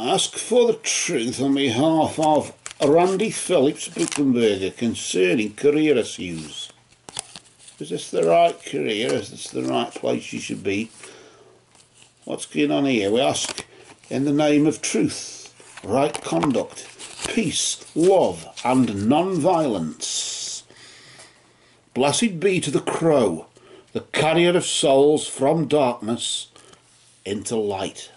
Ask for the truth on behalf of Randi Phillips Bookenberger concerning career issues. Is this the right career? Is this the right place you should be? What's going on here? We ask in the name of truth, right conduct, peace, love and non-violence. Blessed be to the crow, the carrier of souls from darkness into light.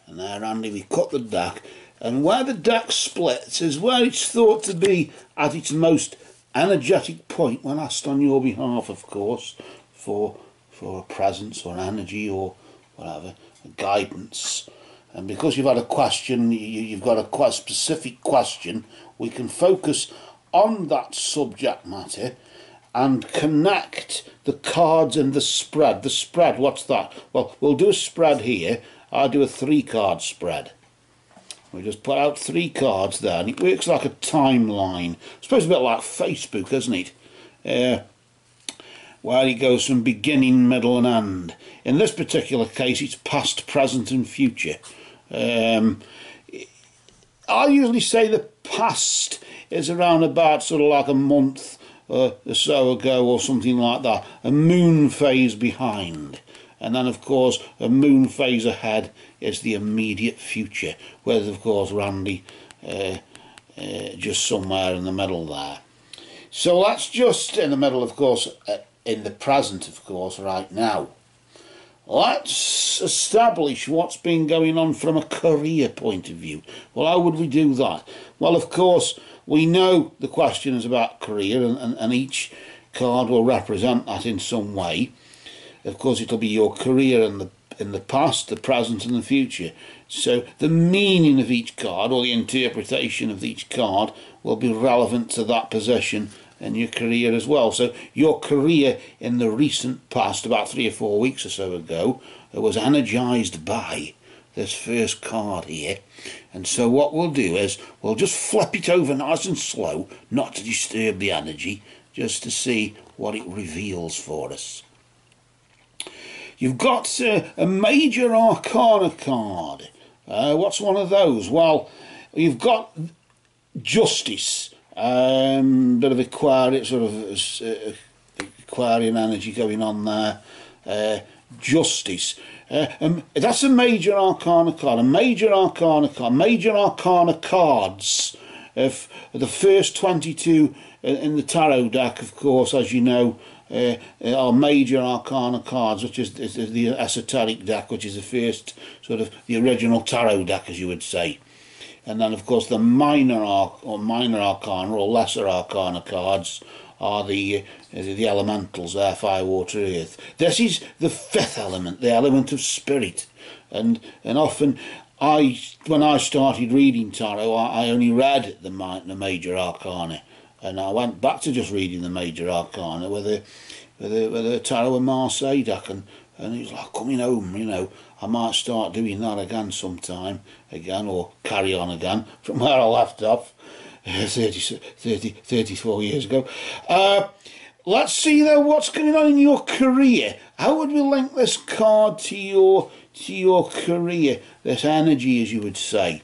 And there, Andy, we cut the deck, and where the deck splits is where it's thought to be at its most energetic point when asked on your behalf, of course, for a presence or energy or whatever, guidance. And because you've had a question, you've got a quite specific question, we can focus on that subject matter and connect the cards and the spread. The spread, what's that? Well, we'll do a spread here. I'll do a 3-card spread. We just put out 3 cards there, and it works like a timeline. I suppose a bit like Facebook, isn't it? Where it goes from beginning, middle and end. In this particular case, it's past, present and future. I usually say the past is around about sort of like a month or so ago or something like that. A moon phase behind. And then, of course, a moon phase ahead is the immediate future, with, of course, Randy just somewhere in the middle there. So that's just in the middle, of course, in the present, of course, right now. Let's establish what's been going on from a career point of view. Well, how would we do that? Well, of course, we know the question is about career, and each card will represent that in some way. Of course, it'll be your career in the past, the present and the future. So the meaning of each card, or the interpretation of each card, will be relevant to that position in your career as well. So your career in the recent past, about 3 or 4 weeks or so ago, was energised by this first card here. And so what we'll do is we'll just flip it over nice and slow, not to disturb the energy, just to see what it reveals for us. You've got a major arcana card. What's one of those? Well, you've got justice, bit of Aquarian, sort of Aquarian energy going on there. Justice. That's a major arcana card. A major arcana card. Major arcana cards. If the first 22 in the tarot deck, of course, as you know, are major arcana cards, which is the esoteric deck, which is the first sort of the original tarot deck, as you would say. And then, of course, the minor arcana or lesser arcana cards are the elementals, air, fire, water, earth. This is the 5th element, the element of spirit. And often, when I started reading tarot, I only read the major arcana. And I went back to just reading the major arcana with a Tarot of Marseille deck, and it was like coming home, you know. I might start doing that again sometime, or carry on again from where I left off 34 years ago. Let's see though what's going on in your career. How would we link this card to your career, this energy, as you would say?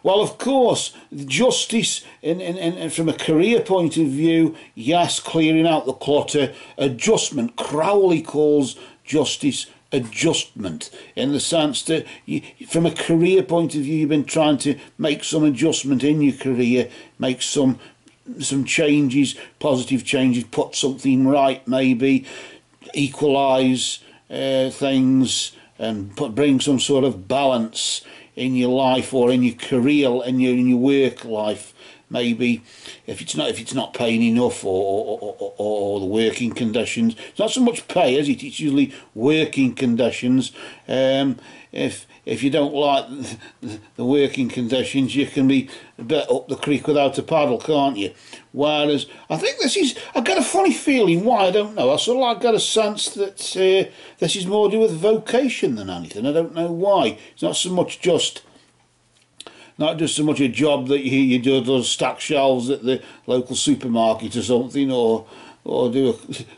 Well, of course, justice from a career point of view, yes, clearing out the clutter. Adjustment, Crowley calls justice adjustment, in the sense that from a career point of view, you've been trying to make some adjustment in your career, make some changes, positive changes, put something right, maybe equalise things, and bring some sort of balance in your life, or in your career, in your work life, maybe if it's not paying enough, or the working conditions. It's not so much pay, is it? It's usually working conditions. If you don't like the working conditions, you can be a bit up the creek without a paddle, can't you? Whereas I think I got a funny feeling, why, I don't know. I sort of like got a sense that this is more to do with vocation than anything. I don't know why. It's not so much so much a job that you do, stack shelves at the local supermarket or something, or do a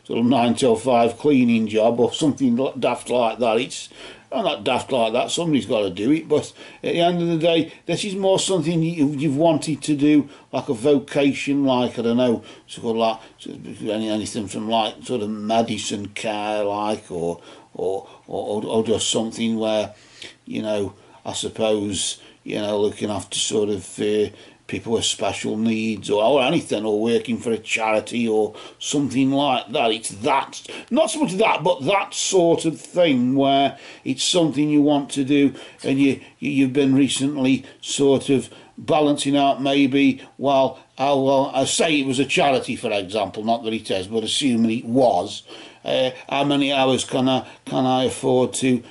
sort of 9 till 5 cleaning job or something daft like that. It's not daft like that, somebody's got to do it, but at the end of the day, this is more something you've wanted to do, like a vocation, like, I don't know, sort of like anything from like sort of medicine care, like, or just something where, you know, I suppose, you know, looking after sort of people with special needs or anything, or working for a charity or something like that. It's that, not so much that, but that sort of thing where it's something you want to do, and you've been recently sort of balancing out maybe, well, I say it was a charity, for example, not that it is, but assuming it was, how many hours can I afford to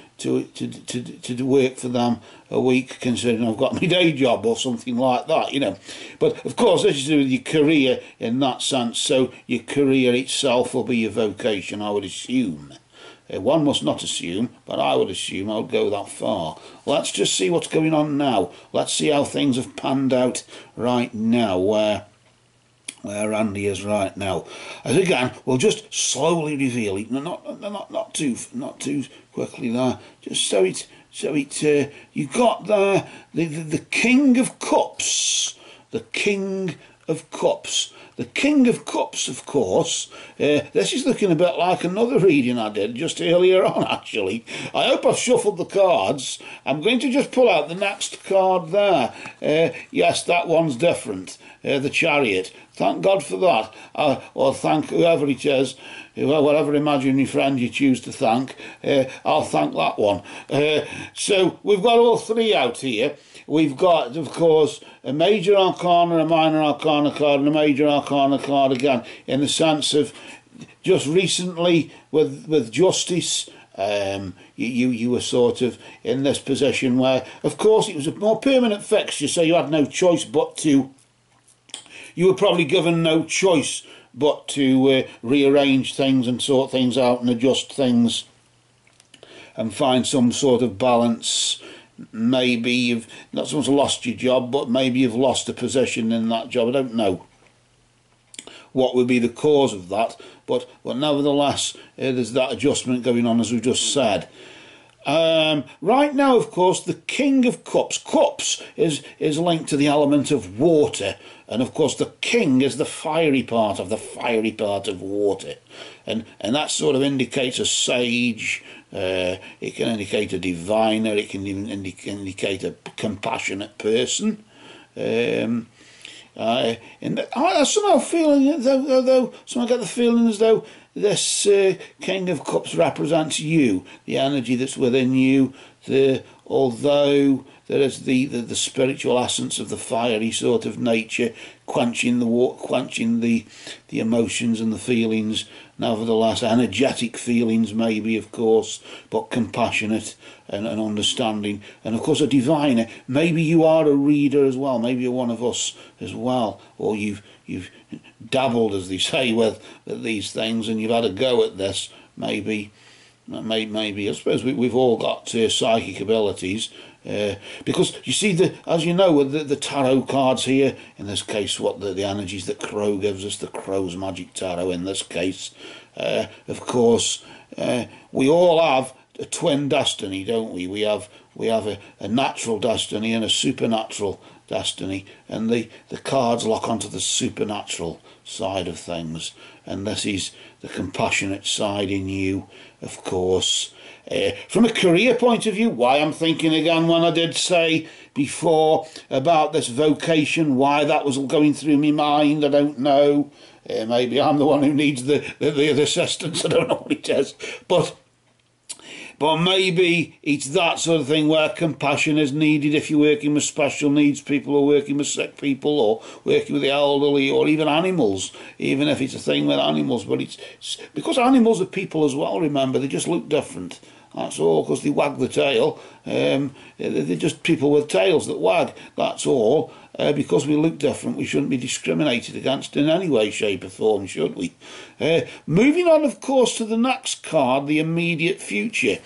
work for them a week, considering I've got my day job or something like that, you know. But of course, this is to do with your career in that sense, so your career itself will be your vocation, I would assume. One must not assume, but I would assume I would go that far. Let's just see what's going on now. Let's see how things have panned out right now, where Randi is right now. As again, we'll just slowly reveal it, not too quickly there, just so you got there the King of Cups, the King of Cups. The King of Cups, of course, this is looking a bit like another reading I did just earlier on, actually. I hope I've shuffled the cards. I'm going to just pull out the next card there. Yes, that one's different, the Chariot. Thank God for that. Or thank whoever it is, whatever imaginary friend you choose to thank. I'll thank that one. So we've got all three out here. We've got, of course, a major arcana, a minor arcana card, and a major arcana card again, in the sense of just recently with justice, you were sort of in this position where, of course, it was a more permanent fixture, so you had no choice but to, you were probably given no choice but to rearrange things and sort things out and adjust things and find some sort of balance. Maybe you've not so much lost your job, but maybe you've lost a position in that job. I don't know what would be the cause of that, but nevertheless, there's that adjustment going on, as we just said. Right now, of course, the King of Cups. Cups is linked to the element of water, and of course the King is the fiery part of water, and that sort of indicates a sage. It can indicate a diviner. It can even indicate a compassionate person. And I somehow feeling, though somehow get the feeling as though this King of Cups represents you, the energy that's within you. Although there is the spiritual essence of the fiery sort of nature, quenching the emotions and the feelings. Nevertheless, energetic feelings maybe, of course, but compassionate and understanding. And of course, a diviner. Maybe you are a reader as well. Maybe you're one of us as well, or you've dabbled, as they say, with these things, and you've had a go at this. Maybe I suppose we've all got psychic abilities, because you see, as you know, with the tarot cards here, in this case, what the energies that Crow gives us, the Crow's Magic Tarot in this case, of course, we all have a twin destiny, don't we? We have a natural destiny and a supernatural destiny, and the cards lock onto the supernatural side of things, and this is the compassionate side in you, of course. From a career point of view, why I'm thinking again when I did say before about this vocation, why that was going through my mind, I don't know. Maybe I'm the one who needs the assistance, I don't know what it is, but maybe it's that sort of thing where compassion is needed if you're working with special needs people, or working with sick people, or working with the elderly, or even animals, even if it's a thing with animals. But it's because animals are people as well, remember, they just look different. That's all, because they wag the tail. They're just people with tails that wag, that's all. Because we look different, we shouldn't be discriminated against in any way, shape or form, should we? Moving on, of course, to the next card, the immediate future,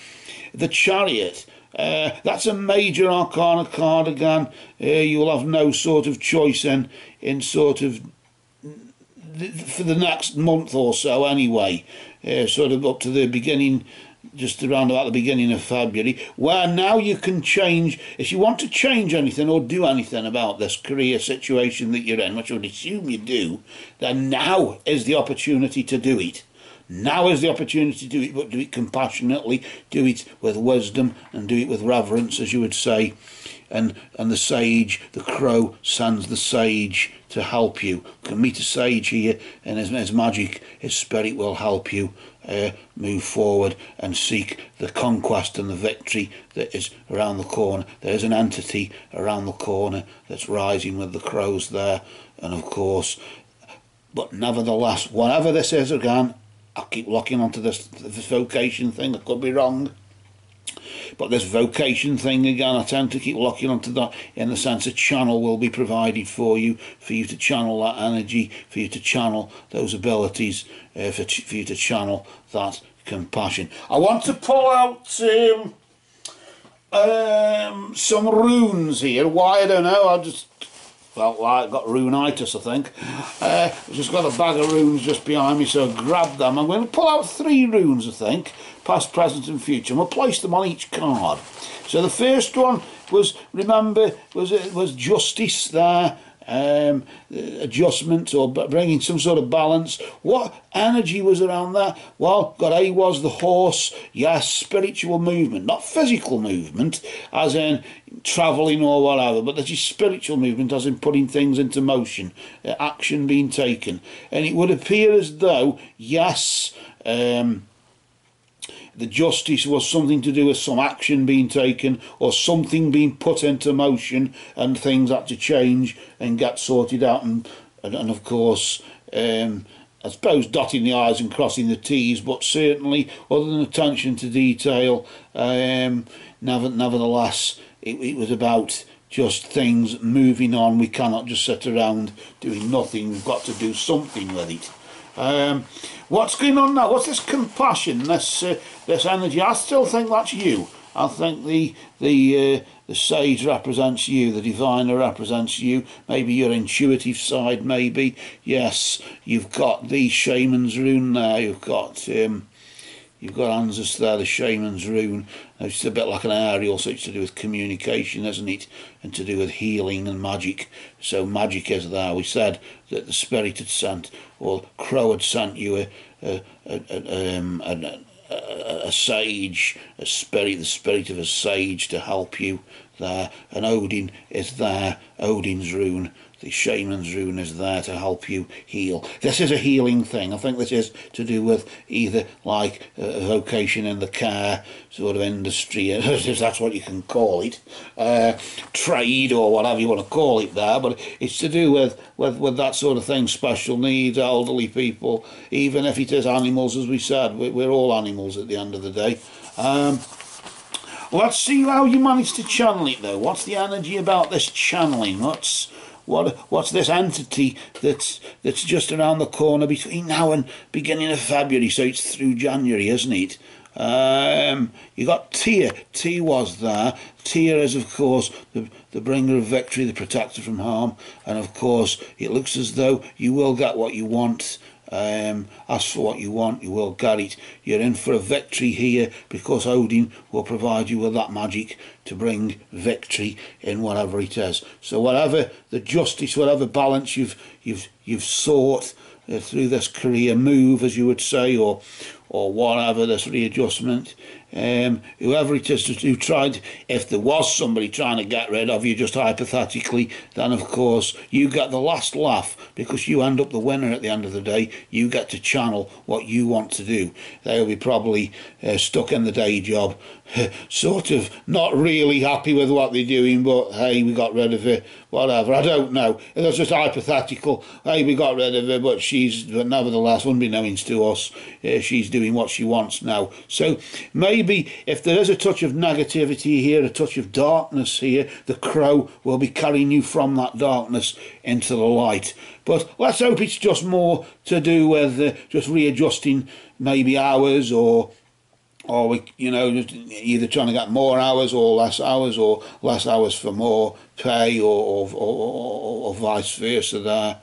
the Chariot. That's a major arcana card again. You'll have no sort of choice in sort of for the next month or so anyway, sort of up to the beginning, just around about the beginning of February, where now you can change, if you want to change anything or do anything about this career situation that you're in, which I would assume you do, then now is the opportunity to do it. Now is the opportunity to do it, but do it compassionately, do it with wisdom, and do it with reverence, as you would say. And the sage, the crow, sends the sage to help you. You can meet a sage here, and his magic, his spirit will help you move forward and seek the conquest and the victory that is around the corner. There is an entity around the corner that's rising with the crows there, and of course, but nevertheless, whatever this is again, I'll keep locking onto this vocation thing. I could be wrong. But this vocation thing again, I tend to keep locking onto that in the sense a channel will be provided for you to channel that energy, for you to channel those abilities, for you to channel that compassion. I want to pull out some runes here. Why, I don't know. I just felt like I've got runitis, I think. I've just got a bag of runes just behind me, so I grabbed them. I'm going to pull out 3 runes, I think, past, present and future, and we'll place them on each card. So the first one was, remember, was justice there, adjustment or bringing some sort of balance. What energy was around that? Well, got A was the horse. Yes, spiritual movement, not physical movement as in travelling or whatever, but that is spiritual movement as in putting things into motion, action being taken. And it would appear as though, yes, the justice was something to do with some action being taken or something being put into motion, and things had to change and get sorted out, and of course, I suppose dotting the I's and crossing the T's, but certainly other than attention to detail, nevertheless it was about just things moving on. We cannot just sit around doing nothing. We've got to do something with it. What's going on now? What's this compassion, this energy? I still think that's you. I think the sage represents you, the diviner represents you, maybe your intuitive side, maybe. Yes, you've got the shaman's rune there, you've got Anzus there, the shaman's rune. It's a bit like an aerial, so it's to do with communication, isn't it? And to do with healing and magic. So magic is there. We said that the spirit had sent, or Crow had sent you a sage, a spirit, the spirit of a sage to help you there. And Odin is there, Odin's rune. The shaman's rune is there to help you heal. This is a healing thing. I think this is to do with either like a vocation in the care sort of industry, if that's what you can call it, trade or whatever you want to call it there, but it's to do with that sort of thing, special needs, elderly people, even if it is animals, as we said, we're all animals at the end of the day. Let's see how you manage to channel it though. What's the energy about this channeling? What's this entity that's just around the corner between now and beginning of February, so it's through January, isn't it? You got Tyr. Tyr was there. Tyr is, of course, the bringer of victory, the protector from harm, and of course it looks as though you will get what you want. Ask for what you want, you will get it. You're in for a victory here because Odin will provide you with that magic to bring victory in whatever it is. So whatever the justice, whatever balance you've sought through this career move, as you would say, or whatever, this readjustment, whoever it is who tried, if there was somebody trying to get rid of you, just hypothetically, then of course you get the last laugh because you end up the winner at the end of the day. You get to channel what you want to do. They'll be probably stuck in the day job, sort of not really happy with what they're doing, but hey, we got rid of her, whatever. I don't know. That's just hypothetical. Hey, we got rid of her, but nevertheless, unbeknownst to us, she's doing what she wants now. So maybe if there is a touch of negativity here, a touch of darkness here, the crow will be carrying you from that darkness into the light. But let's hope it's just more to do with just readjusting maybe hours, or just either trying to get more hours or less hours for more pay, or vice versa there.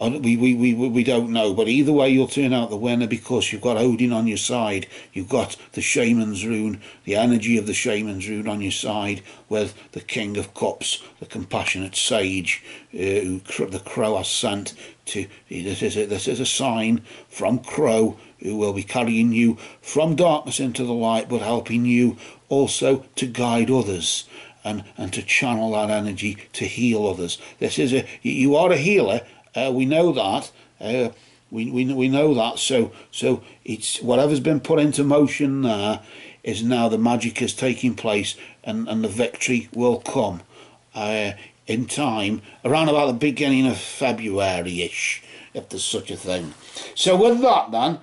We don't know, but either way you'll turn out the winner, because you've got Odin on your side. You've got the Shaman's Rune, the energy of the Shaman's Rune on your side, with the King of Cups, the compassionate sage, who the Crow has sent to. This is a sign from Crow, who will be carrying you from darkness into the light, but helping you also to guide others and to channel that energy to heal others. You are a healer. We know that. We know that. So it's whatever's been put into motion there is now the magic is taking place, and the victory will come in time, around about the beginning of February-ish, if there's such a thing. So with that then,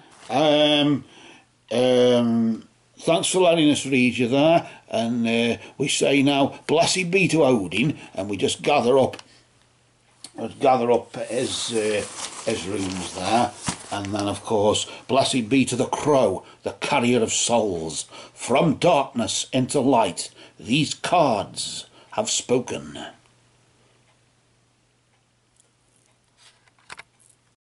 thanks for letting us read you there, and we say now, blessed be to Odin, and we just gather up his runes there, and then of course, blessed be to the Crow, the carrier of souls, from darkness into light, these cards have spoken.